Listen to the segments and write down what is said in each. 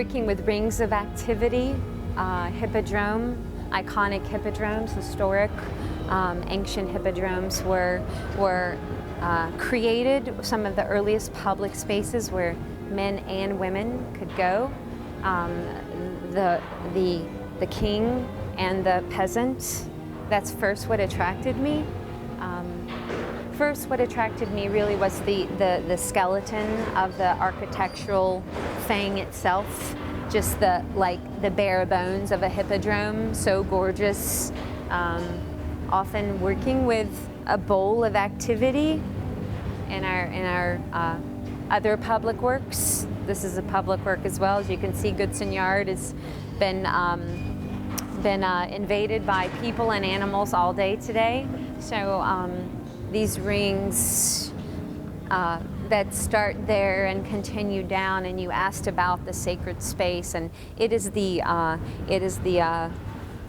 working with rings of activity, Hippodrome, iconic hippodromes, historic, ancient hippodromes were created, some of the earliest public spaces where men and women could go. The king and the peasant, that's first what attracted me. First, what attracted me really was the skeleton of the architectural thing itself, just the bare bones of a hippodrome, so gorgeous. Often working with a bowl of activity in our other public works. This is a public work as well. As you can see, Goodson Yard has been invaded by people and animals all day today. So these rings that start there and continue down, and you asked about the sacred space, and it is the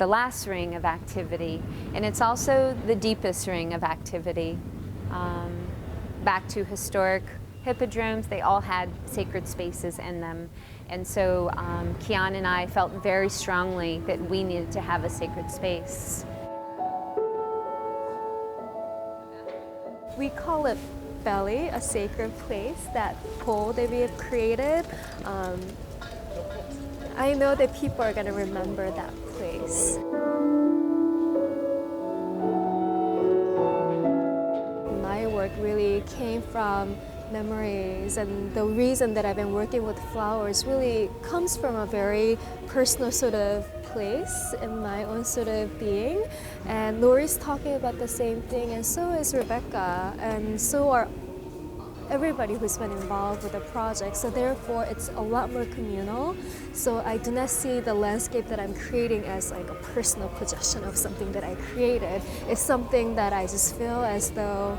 last ring of activity, and it's also the deepest ring of activity. Back to historic hippodromes, they all had sacred spaces in them, and so Kian and I felt very strongly that we needed to have a sacred space. We call it Belly, a sacred place, that pole that we have created. I know that people are going to remember that place. My work really came from memories, and the reason that I've been working with flowers really comes from a very personal sort of place in my own sort of being. And Lori's talking about the same thing, and so is Rebecca, and so are everybody who's been involved with the project. So therefore it's a lot more communal. So I do not see the landscape that I'm creating as like a personal possession of something that I created. It's something that I just feel as though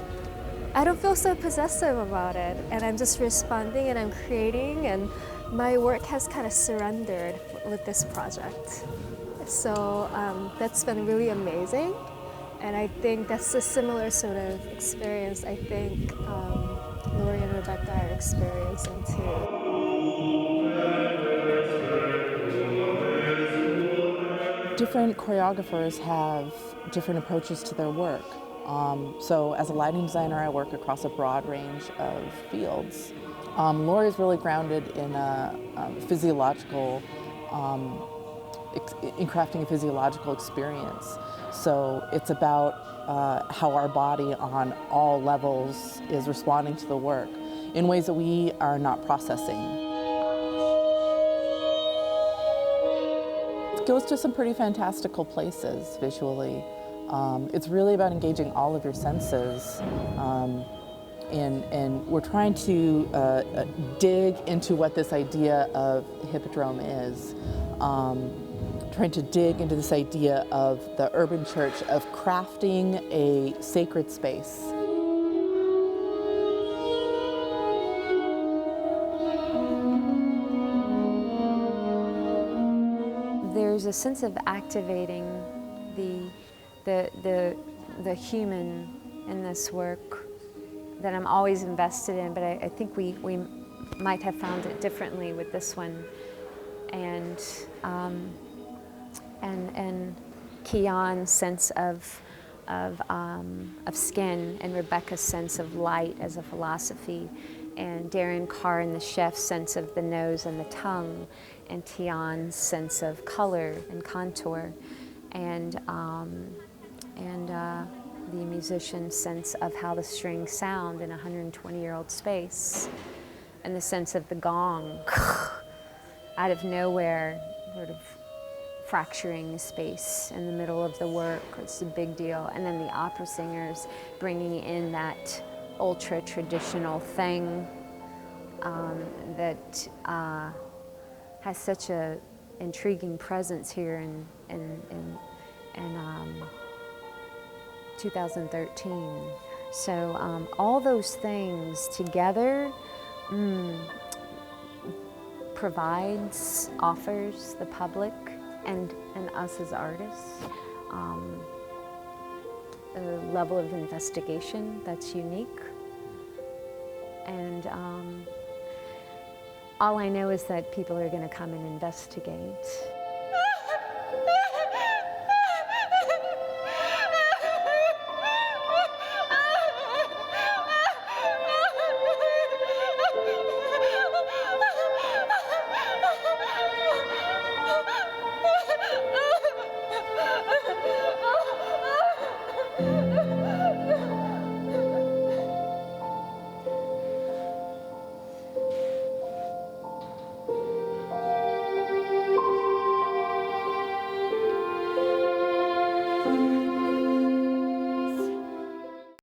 I don't feel so possessive about it, and I'm just responding and I'm creating, and my work has kind of surrendered with this project. So that's been really amazing, and I think that's a similar sort of experience I think Lori and Rebecca are experiencing too. Different choreographers have different approaches to their work. So as a lighting designer, I work across a broad range of fields. Lori is really grounded in a physiological, in crafting a physiological experience. So it's about how our body on all levels is responding to the work in ways that we are not processing. It goes to some pretty fantastical places visually. It's really about engaging all of your senses, and we're trying to dig into what this idea of Hippodrome is, trying to dig into this idea of the urban church, of crafting a sacred space. There's a sense of activating the human in this work that I'm always invested in, but I think we might have found it differently with this one. And Kian's sense of skin, and Rebecca's sense of light as a philosophy, and Darren Carr and the chef's sense of the nose and the tongue, and Tian's sense of color and contour, and the musician's sense of how the strings sound in a 120-year-old space, and the sense of the gong out of nowhere, sort of fracturing the space in the middle of the work. It's a big deal. And then the opera singers bringing in that ultra-traditional thing that has such a intriguing presence here in 2013. So all those things together offers the public and us as artists a level of investigation that's unique. And All I know is that people are going to come and investigate.